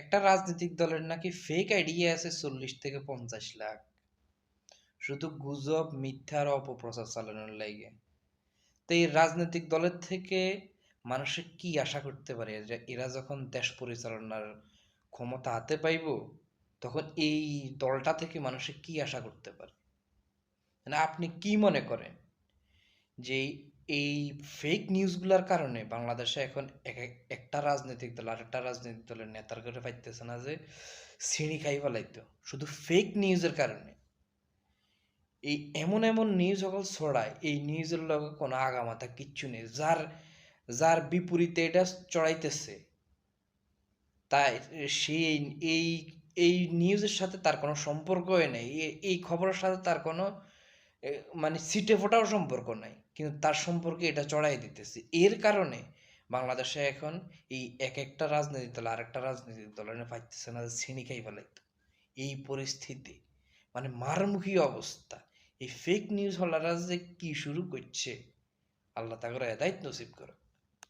একটা রাজনৈতিক দলের নাকি ফেক আইডিয়া আছে 40 থেকে 50 লাখ, শুধু গুজব, মিথ্যা আর অপপ্রচার চালানোর লাগে। তো এই রাজনৈতিক দলের থেকে মানুষের কি আশা করতে পারে যে এরা যখন দেশ পরিচালনার ক্ষমতা হাতে পাইব, তখন এই দলটা থেকে মানুষের কি আশা করতে পারে? মানে আপনি কি মনে করেন যে এই ফেক নিউজগুলোর কারণে বাংলাদেশে এখন একটা রাজনৈতিক দল আরেকটা রাজনৈতিক দলের নেতার করে পাইতেছে না যে ছিঁড়ি খাই ফেলাইতো, শুধু ফেক নিউজের কারণে? এই এমন এমন নিউজ সকল ছড়ায়, এই নিউজের লগে কোনো আগামাথা কিচ্ছু নেই। যার যার বিপরীতে এটা চড়াইতেছে, তাই সে এই এই নিউজের সাথে তার কোনো সম্পর্কই নেই, এই খবরের সাথে তার কোনো এ, মানে ছিটে ফোটাও সম্পর্ক নাই, কিন্তু তার সম্পর্কে এটা চড়াই দিতেছে। এর কারণে বাংলাদেশে এখন এই এক একটা রাজনৈতিক দল আরেকটা রাজনৈতিক দল পাইতেছে না যে ছিঁড়ি খাই ফেলাইতো। এই পরিস্থিতি মানে মারমুখী অবস্থা। এই ফেক নিউজ হলারা যে কি শুরু করছে, আল্লাহ তাকে হেদায়েত নসিব করে।